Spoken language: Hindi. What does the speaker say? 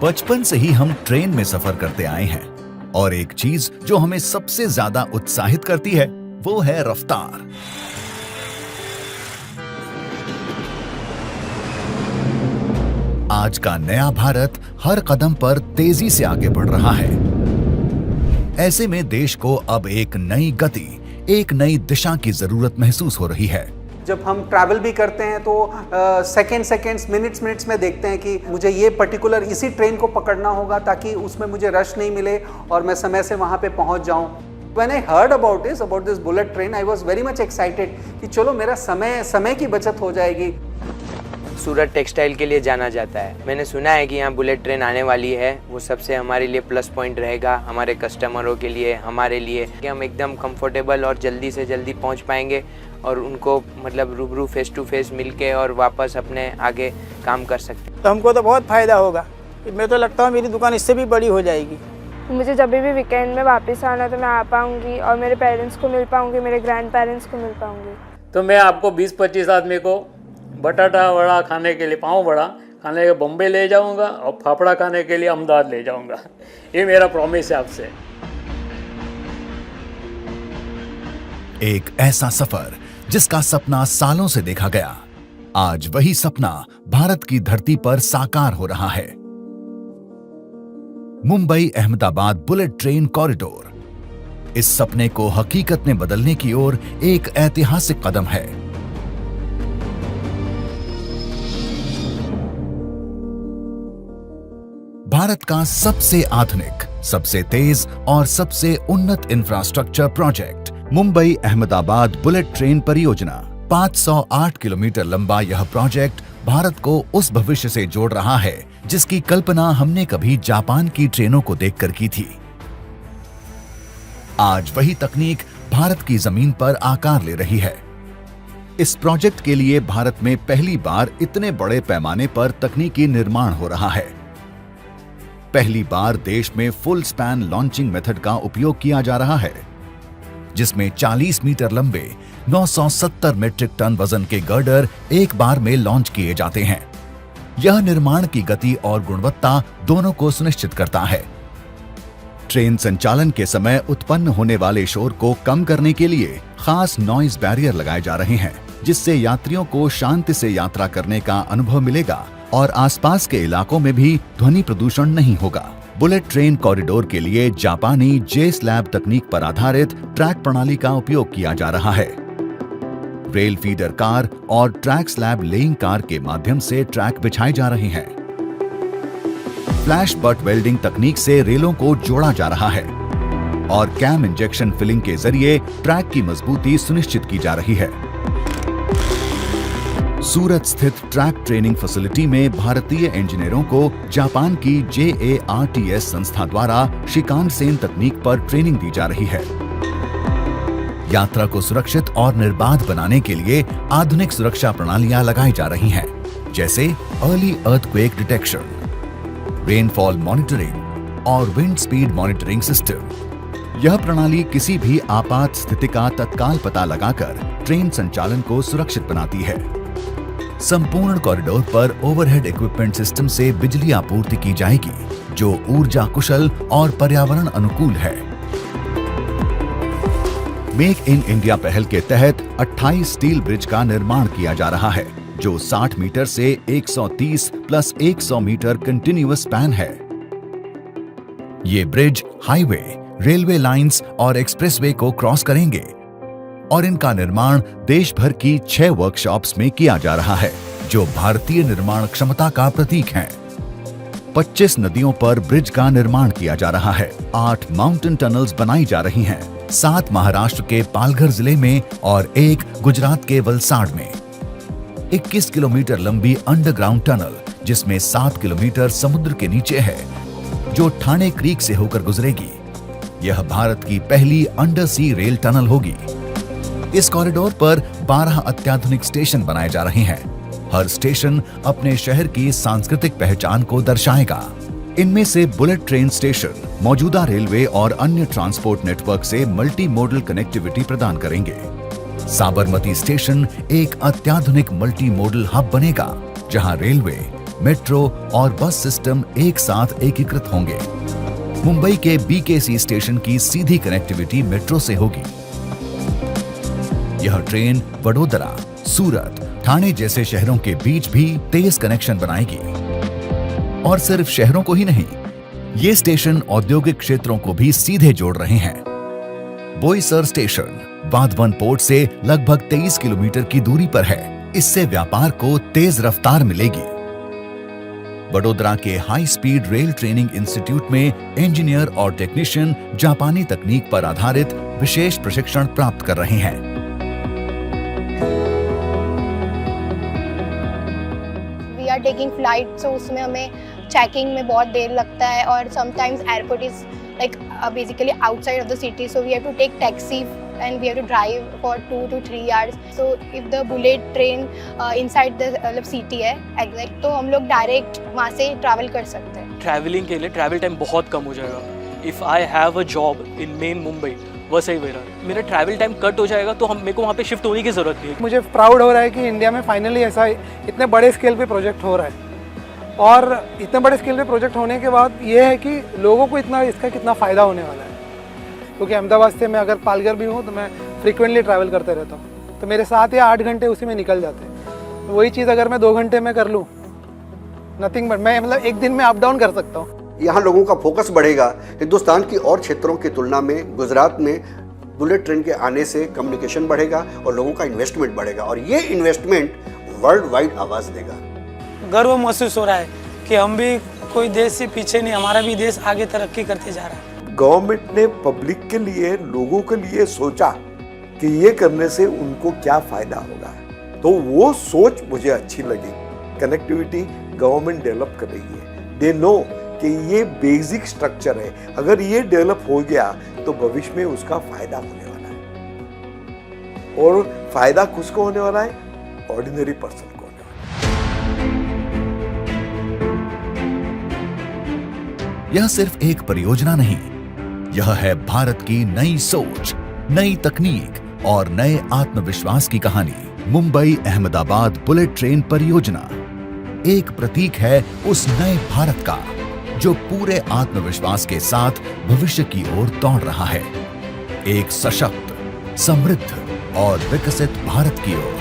बचपन से ही हम ट्रेन में सफर करते आए हैं और एक चीज जो हमें सबसे ज्यादा उत्साहित करती है वो है रफ्तार। आज का नया भारत हर कदम पर तेजी से आगे बढ़ रहा है। ऐसे में देश को अब एक नई गति, एक नई दिशा की जरूरत महसूस हो रही है। जब हम ट्रैवल भी करते हैं तो सेकेंड्स मिनट्स में देखते हैं कि मुझे ये पर्टिकुलर इसी ट्रेन को पकड़ना होगा ताकि उसमें मुझे रश नहीं मिले और मैं समय से वहाँ पे पहुँच जाऊँ। When I heard about this bullet train, I was very much excited कि चलो मेरा समय की बचत हो जाएगी। सूरत टेक्सटाइल के लिए जाना जाता है। मैंने सुना है कि यहाँ बुलेट ट्रेन आने वाली है, वो सबसे हमारे लिए प्लस पॉइंट रहेगा, हमारे कस्टमरों के लिए, हमारे लिए कि हम एकदम कंफर्टेबल और जल्दी से जल्दी पहुँच पाएंगे और उनको मतलब रूबरू फेस टू फेस मिलके और वापस अपने आगे काम कर सकते। तो हमको तो बहुत फ़ायदा होगा। मैं तो लगता हूँ मेरी दुकान इससे भी बड़ी हो जाएगी। मुझे जब भी वीकेंड में वापस आना तो मैं आ पाऊँगी और मेरे पेरेंट्स को मिल पाऊँगी, मेरे ग्रैंड पेरेंट्स को मिल पाऊँगी। तो मैं आपको 20-25 आदमी को बटाटा वड़ा खाने के लिए, पाव वड़ा खाने के बॉम्बे ले जाऊंगा और फाफड़ा खाने के लिए अहमदाबाद ले जाऊंगा। ये मेरा प्रॉमिस है आपसे। एक ऐसा सफर जिसका सपना सालों से देखा गया, आज वही सपना भारत की धरती पर साकार हो रहा है। Mumbai Ahmedabad bullet train corridor इस सपने को हकीकत में बदलने की ओर एक ऐतिहासिक कदम है। भारत का सबसे आधुनिक, सबसे तेज और सबसे उन्नत infrastructure project Mumbai Ahmedabad bullet train परियोजना। 508 किलोमीटर लंबा यह प्रोजेक्ट भारत को उस भविष्य से जोड़ रहा है जिसकी कल्पना हमने कभी जापान की ट्रेनों को देखकर की थी। आज वही तकनीक भारत की जमीन पर आकार ले रही है। इस प्रोजेक्ट के लिए भारत में पहली बार इतने बड़े पैमाने पर तकनीकी निर्माण हो रहा है। पहली बार देश में फुल स्पैन लॉन्चिंग मेथड का उपयोग किया जा रहा है, जिसमें 40 मीटर लंबे 970 मीट्रिक टन वजन के गर्डर एक बार में लॉन्च किए जाते हैं। यह निर्माण की गति और गुणवत्ता दोनों को सुनिश्चित करता है। ट्रेन संचालन के समय उत्पन्न होने वाले शोर को कम करने के लिए खास नॉइज बैरियर लगाए जा रहे हैं, जिससे यात्रियों को शांति से यात्रा करने का अनुभव मिलेगा और आसपास के इलाकों में भी ध्वनि प्रदूषण नहीं होगा। बुलेट ट्रेन कॉरिडोर के लिए जापानी जे स्लैब तकनीक पर आधारित ट्रैक प्रणाली का उपयोग किया जा रहा है। रेल फीडर कार और ट्रैक स्लैब लेइंग कार के माध्यम से ट्रैक बिछाए जा रहे हैं। फ्लैश बट वेल्डिंग तकनीक से रेलों को जोड़ा जा रहा है और कैम इंजेक्शन फिलिंग के जरिए ट्रैक की मजबूती सुनिश्चित की जा रही है। सूरत स्थित ट्रैक ट्रेनिंग फैसिलिटी में भारतीय इंजीनियरों को जापान की JARTS संस्था द्वारा शिकानसेन तकनीक पर ट्रेनिंग दी जा रही है। यात्रा को सुरक्षित और निर्बाध बनाने के लिए आधुनिक सुरक्षा प्रणालियां लगाई जा रही हैं, जैसे early earthquake detection, rainfall monitoring और विंड स्पीड मॉनिटरिंग सिस्टम। यह प्रणाली किसी भी आपात स्थिति का तत्काल पता लगाकर ट्रेन संचालन को सुरक्षित बनाती है। संपूर्ण कॉरिडोर पर ओवरहेड इक्विपमेंट सिस्टम से बिजली आपूर्ति की जाएगी, जो ऊर्जा कुशल और पर्यावरण अनुकूल है। मेक इन इंडिया पहल के तहत 28 स्टील ब्रिज का निर्माण किया जा रहा है, जो 60 मीटर से 130 प्लस 100 मीटर कंटिन्यूअस स्पैन है। ये ब्रिज हाईवे, रेलवे लाइंस और एक्सप्रेसवे को क्रॉस करेंगे और इनका निर्माण देश भर की 6 वर्कशॉप्स में किया जा रहा है, जो भारतीय निर्माण क्षमता का प्रतीक हैं। 25 नदियों पर ब्रिज का निर्माण किया जा रहा है। 8 माउंटेन टनल्स बनाई जा रही हैं, 7 महाराष्ट्र के पालघर जिले में और 1 गुजरात के वलसाड में। 21 किलोमीटर लंबी अंडरग्राउंड टनल, जिसमें 7 किलोमीटर समुद्र के नीचे है, जो ठाणे क्रीक से होकर गुजरेगी। यह भारत की पहली अंडर सी रेल टनल होगी। इस कॉरिडोर पर 12 अत्याधुनिक स्टेशन बनाए जा रहे हैं। हर स्टेशन अपने शहर की सांस्कृतिक पहचान को दर्शाएगा। इनमें से बुलेट ट्रेन स्टेशन मौजूदा रेलवे और अन्य ट्रांसपोर्ट नेटवर्क से मल्टी मोडल कनेक्टिविटी प्रदान करेंगे। साबरमती स्टेशन एक अत्याधुनिक मल्टी मोडल हब बनेगा, जहां रेलवे, मेट्रो और बस सिस्टम एक साथ एकीकृत होंगे। मुंबई के बीकेसी स्टेशन की सीधी कनेक्टिविटी मेट्रो से होगी। यह ट्रेन वडोदरा, सूरत, ठाणे जैसे शहरों के बीच भी तेज कनेक्शन बनाएगी। और सिर्फ शहरों को ही नहीं, ये स्टेशन औद्योगिक क्षेत्रों को भी सीधे जोड़ रहे हैं। बोईसर स्टेशन वाधवन पोर्ट से लगभग 23 किलोमीटर की दूरी पर है। इससे व्यापार को तेज रफ्तार मिलेगी। वडोदरा के high speed rail training institute में इंजीनियर और टेक्नीशियन जापानी तकनीक पर आधारित विशेष प्रशिक्षण प्राप्त कर रहे हैं। We are taking flight, so उसमें हमें चेकिंग में बहुत देर लगता है और sometimes airport is like basically outside of the city, so we have to take taxi and we have to drive for 2 to 3 hours. So if the bullet train inside the मतलब सिटी है एग्जैक्ट, तो हम लोग डायरेक्ट वहाँ से ट्रैवल कर सकते हैं। ट्रैवलिंग के लिए ट्रैवल टाइम बहुत कम हो जाएगा। If I have a job in main Mumbai Vasai Virar, मेरा ट्रैवल टाइम कट हो जाएगा, तो मेरे को वहाँ पे शिफ्ट होने की ज़रूरत नहीं है। मुझे प्राउड हो रहा है कि इंडिया में फाइनली ऐसा इतने बड़े स्केल पे प्रोजेक्ट हो रहा है। और इतने बड़े स्केल पे प्रोजेक्ट होने के बाद ये है कि लोगों को इसका कितना फ़ायदा होने वाला है। क्योंकि अहमदाबाद से मैं अगर पालघर भी हूँ तो मैं फ्रीक्वेंटली ट्रैवल करते रहता हूँ, तो मेरे 7 या 8 घंटे उसी में निकल जाते हैं। तो वही चीज़ अगर मैं 2 घंटे में कर लूँ, नथिंग बट मैं मतलब एक दिन में अप डाउन कर सकता हूँ। यहाँ लोगों का फोकस बढ़ेगा। हिंदुस्तान की और क्षेत्रों की तुलना में गुजरात में बुलेट ट्रेन के आने से कम्युनिकेशन बढ़ेगा और लोगों का इन्वेस्टमेंट बढ़ेगा, और ये इन्वेस्टमेंट वर्ल्ड वाइड आवाज़ देगा। गर्व महसूस हो रहा है कि हम भी कोई देश से पीछे नहीं, हमारा भी देश आगे तरक्की करते जा रहा है। गवर्नमेंट ने पब्लिक के लिए, लोगों के लिए सोचा कि ये करने से उनको क्या फायदा होगा, तो वो सोच मुझे अच्छी लगी। कनेक्टिविटी गवर्नमेंट डेवलप कर रही है। दे नो कि ये बेसिक स्ट्रक्चर है, अगर ये डेवलप हो गया तो भविष्य में उसका फायदा होने वाला है। और फायदा किसको होने वाला है? ऑर्डिनरी पर्सन को होने वाला है। यह सिर्फ एक परियोजना नहीं, यह है भारत की नई सोच, नई तकनीक और नए आत्मविश्वास की कहानी। मुंबई अहमदाबाद बुलेट ट्रेन परियोजना एक प्रतीक है उस नए भारत का जो पूरे आत्मविश्वास के साथ भविष्य की ओर दौड़ रहा है, एक सशक्त, समृद्ध और विकसित भारत की ओर।